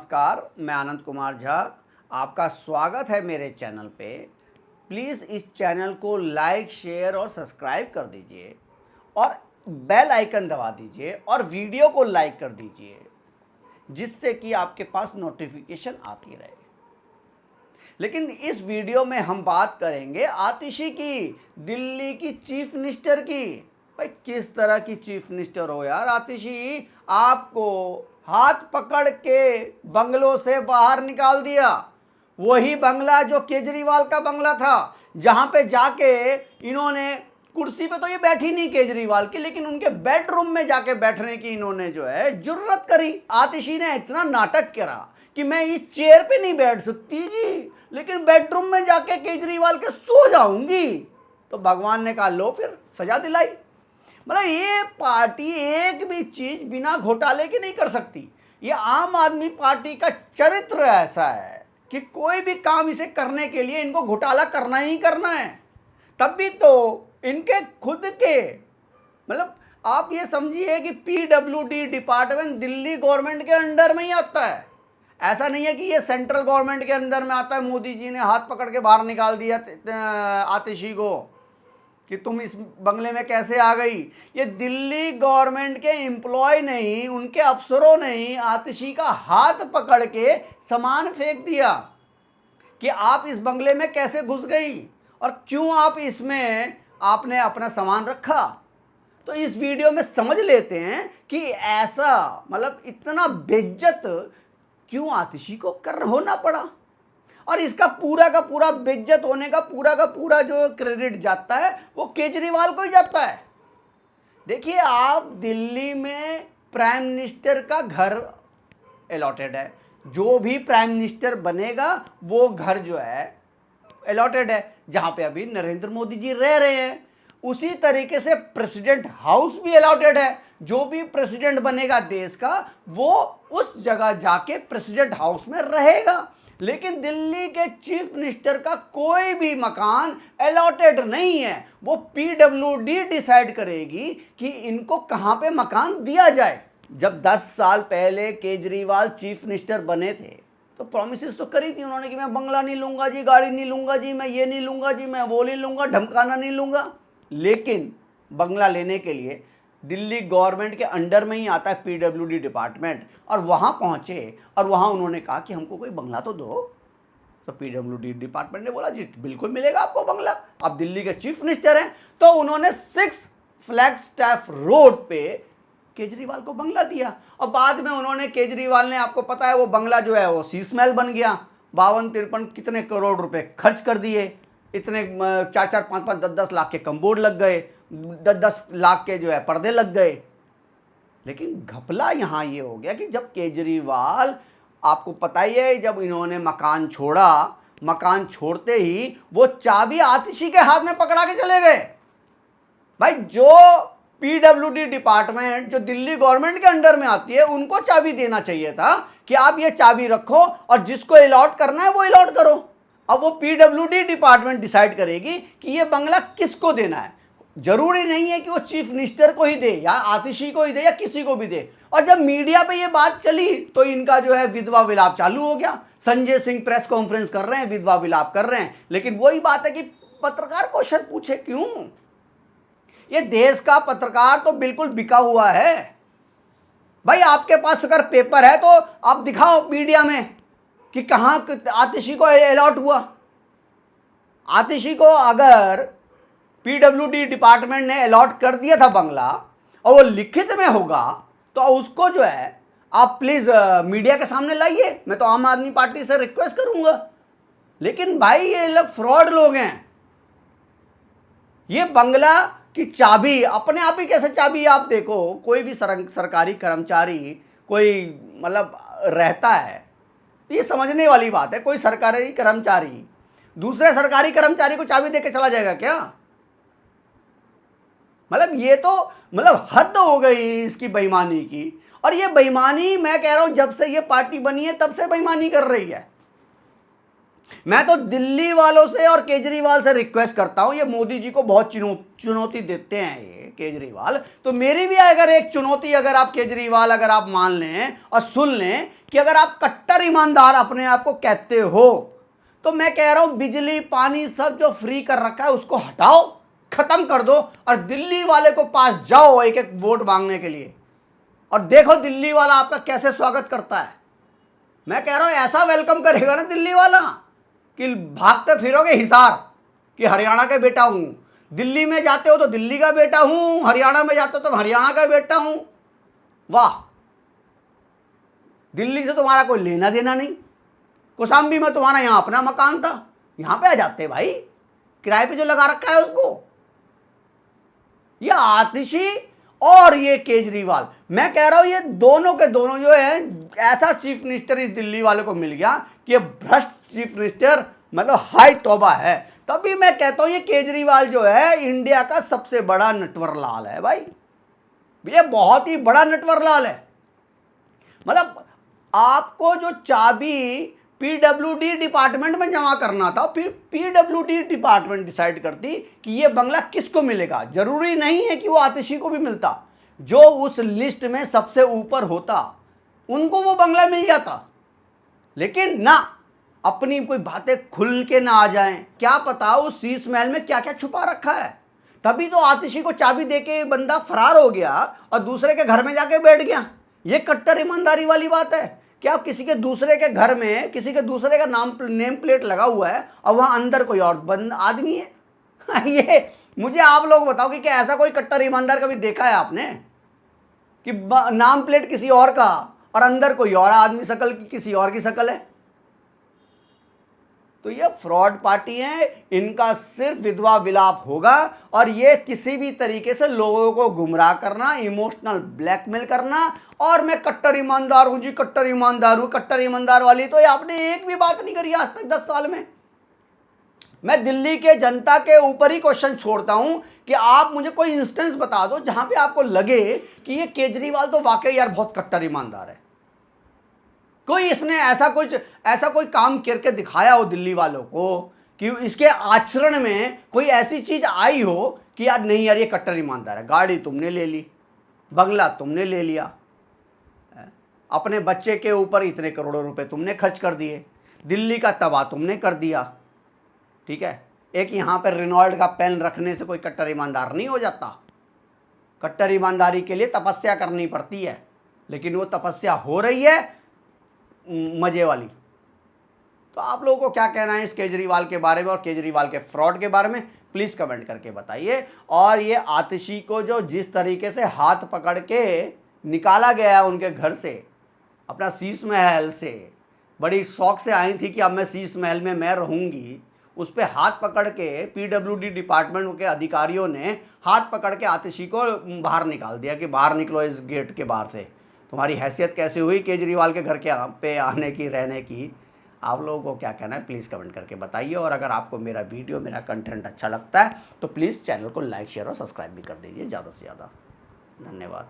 नमस्कार, मैं आनंद कुमार झा। आपका स्वागत है मेरे चैनल पे। प्लीज़ इस चैनल को लाइक, शेयर और सब्सक्राइब कर दीजिए और बेल आइकन दबा दीजिए और वीडियो को लाइक कर दीजिए, जिससे कि आपके पास नोटिफिकेशन आती रहे। लेकिन इस वीडियो में हम बात करेंगे आतिशी की, दिल्ली की चीफ मिनिस्टर की। भाई किस तरह की चीफ मिनिस्टर हो यार आतिशी, आपको हाथ पकड़ के बंगलों से बाहर निकाल दिया। वही बंगला जो केजरीवाल का बंगला था, जहां पे जाके इन्होंने कुर्सी पे तो ये बैठी नहीं केजरीवाल की, लेकिन उनके बेडरूम में जाके बैठने की इन्होंने जो है जुर्रत करी। आतिशी ने इतना नाटक करा कि मैं इस चेयर पे नहीं बैठ सकती जी, लेकिन बेडरूम में जाके केजरीवाल के सो जाऊंगी। तो भगवान ने कहा लो फिर सजा दिलाई। मतलब ये पार्टी एक भी चीज बिना घोटाले के नहीं कर सकती। ये आम आदमी पार्टी का चरित्र ऐसा है कि कोई भी काम इसे करने के लिए इनको घोटाला करना ही करना है। तब भी तो इनके खुद के मतलब आप ये समझिए कि पीडब्ल्यूडी डिपार्टमेंट दिल्ली गवर्नमेंट के अंडर में ही आता है। ऐसा नहीं है कि ये सेंट्रल गवर्नमेंट के अंदर में आता है। मोदी जी ने हाथ पकड़ के बाहर निकाल दिया आतिशी को कि तुम इस बंगले में कैसे आ गई। ये दिल्ली गवर्नमेंट के एम्प्लॉय ने ही, उनके अफसरों ने ही आतिशी का हाथ पकड़ के सामान फेंक दिया कि आप इस बंगले में कैसे घुस गई और क्यों आप इसमें आपने अपना सामान रखा। तो इस वीडियो में समझ लेते हैं कि ऐसा मतलब इतना बेइज्जत क्यों आतिशी को होना पड़ा, और इसका पूरा का पूरा बेइज्जत होने का पूरा जो क्रेडिट जाता है वो केजरीवाल को ही जाता है। देखिए, आप दिल्ली में प्राइम मिनिस्टर का घर अलॉटेड है। जो भी प्राइम मिनिस्टर बनेगा वो घर जो है अलॉटेड है, जहां पे अभी नरेंद्र मोदी जी रह रहे हैं। उसी तरीके से प्रेसिडेंट हाउस भी अलॉटेड है। जो भी प्रेसिडेंट बनेगा देश का, वो उस जगह जाके प्रेसिडेंट हाउस में रहेगा। लेकिन दिल्ली के चीफ मिनिस्टर का कोई भी मकान अलॉटेड नहीं है। वो पीडब्ल्यूडी डिसाइड करेगी कि इनको कहां पे मकान दिया जाए। जब 10 साल पहले केजरीवाल चीफ मिनिस्टर बने थे तो प्रॉमिसेस तो करी थी उन्होंने कि मैं बंगला नहीं लूंगा जी, गाड़ी नहीं लूंगा जी, मैं ये नहीं लूंगा जी, मैं वो नहीं लूंगा, धमकाना नहीं लूंगा। लेकिन बंगला लेने के लिए दिल्ली गवर्नमेंट के अंडर में ही आता है पीडब्ल्यूडी डिपार्टमेंट, और वहां पहुंचे और वहां उन्होंने कहा कि हमको कोई बंगला तो दो। तो पीडब्ल्यूडी डिपार्टमेंट ने बोला जी बिल्कुल मिलेगा आपको बंगला, आप दिल्ली के चीफ मिनिस्टर हैं। तो उन्होंने 6 फ्लैगस्टाफ रोड पे केजरीवाल को बंगला दिया, और बाद में उन्होंने केजरीवाल ने, आपको पता है वो बंगला जो है वो शीश महल बन गया। 52-53 कितने करोड़ रुपए खर्च कर दिए। इतने 4-4, 5-5, 10-10 लाख के कमबोर्ड लग गए, 10-10 लाख के जो है पर्दे लग गए। लेकिन घपला यहां ये हो गया कि जब केजरीवाल, आपको पता ही है, जब इन्होंने मकान छोड़ा, मकान छोड़ते ही वो चाबी आतिशी के हाथ में पकड़ा के चले गए। भाई जो पीडब्ल्यूडी डिपार्टमेंट जो दिल्ली गवर्नमेंट के अंडर में आती है, उनको चाबी देना चाहिए था कि आप ये चाबी रखो और जिसको अलॉट करना है वो अलॉट करो। अब वो पीडब्ल्यूडी डिपार्टमेंट डिसाइड करेगी कि ये बंगला किसको देना है। जरूरी नहीं है कि वो चीफ मिनिस्टर को ही दे या आतिशी को ही दे या किसी को भी दे। और जब मीडिया पे ये बात चली तो इनका जो है विधवा विलाप चालू हो गया। संजय सिंह प्रेस कॉन्फ्रेंस कर रहे हैं, विधवा विलाप कर रहे हैं। लेकिन वही बात है कि पत्रकार क्वेश्चन पूछे क्यों। ये देश का पत्रकार तो बिल्कुल बिका हुआ है। भाई आपके पास अगर पेपर है तो आप दिखाओ मीडिया में कि कहां आतिशी को अलॉट हुआ। आतिशी को अगर पीडब्ल्यूडी डिपार्टमेंट ने अलॉट कर दिया था बंगला और वो लिखित में होगा तो उसको जो है आप प्लीज मीडिया के सामने लाइए। मैं तो आम आदमी पार्टी से रिक्वेस्ट करूंगा। लेकिन भाई ये लोग फ्रॉड लोग हैं। ये बंगला की चाबी अपने आप ही कैसे चाबी, आप देखो कोई भी सरकारी कर्मचारी कोई मतलब रहता है, ये समझने वाली बात है। कोई सरकारी कर्मचारी दूसरे सरकारी कर्मचारी को चाबी देके चला जाएगा क्या? मतलब ये तो मतलब हद हो गई इसकी बेईमानी की। और ये बेईमानी मैं कह रहा हूं जब से ये पार्टी बनी है तब से बेईमानी कर रही है। मैं तो दिल्ली वालों से और केजरीवाल से रिक्वेस्ट करता हूं, ये मोदी जी को बहुत चुनौती देते हैं ये केजरीवाल, तो मेरी भी अगर एक चुनौती, अगर आप केजरीवाल अगर आप मान लें और सुन लें कि अगर आप कट्टर ईमानदार अपने आप को कहते हो, तो मैं कह रहा हूं बिजली पानी सब जो फ्री कर रखा है उसको हटाओ, खत्म कर दो, और दिल्ली वाले को पास जाओ एक एक वोट मांगने के लिए, और देखो दिल्ली वाला आपका कैसे स्वागत करता है। मैं कह रहा हूं ऐसा वेलकम करेगा ना दिल्ली वाला कि भागते फिरोगे हिसार कि हरियाणा का बेटा हूं। दिल्ली में जाते हो तो दिल्ली का बेटा हूं, हरियाणा में जाते हो तो हरियाणा का बेटा हूं। वाह, दिल्ली से तुम्हारा कोई लेना देना नहीं। कौशाम्बी में तुम्हारा यहां अपना मकान था, यहां पे आ जाते भाई, किराए पे जो लगा रखा है उसको। ये आतिशी और ये केजरीवाल, मैं कह रहा हूं ये दोनों के दोनों जो है, ऐसा चीफ मिनिस्टर इस दिल्ली वाले को मिल गया कि ये भ्रष्ट चीफ मिनिस्टर, मतलब हाय तौबा है। तभी मैं कहता हूं ये केजरीवाल जो है इंडिया का सबसे बड़ा नटवरलाल है भाई, ये बहुत ही बड़ा नटवरलाल है। मतलब आपको जो चाबी पीडब्ल्यूडी डिपार्टमेंट में जमा करना था, फिर पीडब्ल्यूडी डिपार्टमेंट डिसाइड करती कि ये बंगला किसको मिलेगा। जरूरी नहीं है कि वो आतिशी को भी मिलता, जो उस लिस्ट में सबसे ऊपर होता उनको वो बंगला मिल जाता। लेकिन ना, अपनी कोई बातें खुल के ना आ जाएं, क्या पता उस शीश महल में क्या क्या छुपा रखा है। तभी तो आतिशी को चाबी देके बंदा फरार हो गया और दूसरे के घर में जाके बैठ गया। ये कट्टर ईमानदारी वाली बात है। क्या किसी के दूसरे के घर में किसी के दूसरे का नेम प्लेट लगा हुआ है और वहां अंदर कोई और बंद आदमी है। ये मुझे आप लोग बताओ कि क्या ऐसा कोई कट्टर ईमानदार कभी देखा है आपने कि नाम प्लेट किसी और का और अंदर कोई और आदमी शक्ल की किसी और की शक्ल है। तो ये फ्रॉड पार्टी है, इनका सिर्फ विधवा विलाप होगा, और ये किसी भी तरीके से लोगों को गुमराह करना, इमोशनल ब्लैकमेल करना, और मैं कट्टर ईमानदार हूं जी, कट्टर ईमानदार हूं। कट्टर ईमानदार वाली तो ये आपने एक भी बात नहीं करी आज तक 10 साल में। मैं दिल्ली के जनता के ऊपर ही क्वेश्चन छोड़ता हूं कि आप मुझे कोई इंस्टेंस बता दो जहां पे आपको लगे कि ये केजरीवाल तो वाकई यार बहुत कट्टर ईमानदार है। कोई इसने ऐसा कोई काम करके दिखाया हो दिल्ली वालों को कि इसके आचरण में कोई ऐसी चीज आई हो कि यार नहीं यार ये कट्टर ईमानदार है। गाड़ी तुमने ले ली, बंगला तुमने ले लिया, अपने बच्चे के ऊपर इतने करोड़ों रुपए तुमने खर्च कर दिए, दिल्ली का तबाह तुमने कर दिया। ठीक है, एक यहां पर रेनॉल्ड का पेन रखने से कोई कट्टर ईमानदार नहीं हो जाता। कट्टर ईमानदारी के लिए तपस्या करनी पड़ती है, लेकिन वो तपस्या हो रही है मजे वाली। तो आप लोगों को क्या कहना है इस केजरीवाल के बारे में और केजरीवाल के फ्रॉड के बारे में, प्लीज कमेंट करके बताइए। और ये आतिशी को जो जिस तरीके से हाथ पकड़ के निकाला गया है उनके घर से, अपना शीश महल से, बड़ी शौक से आई थी कि अब मैं शीश महल में मैं रहूंगी, उस पर हाथ पकड़ के पीडब्ल्यूडी डिपार्टमेंट के अधिकारियों ने हाथ पकड़ के आतिशी को बाहर निकाल दिया कि बाहर निकलो इस गेट के बाहर से। तुम्हारी हैसियत कैसे हुई केजरीवाल के घर के पे आने की, रहने की? आप लोगों को क्या कहना है प्लीज़ कमेंट करके बताइए। और अगर आपको मेरा वीडियो, मेरा कंटेंट अच्छा लगता है तो प्लीज़ चैनल को लाइक, शेयर और सब्सक्राइब भी कर दीजिए ज़्यादा से ज़्यादा। धन्यवाद।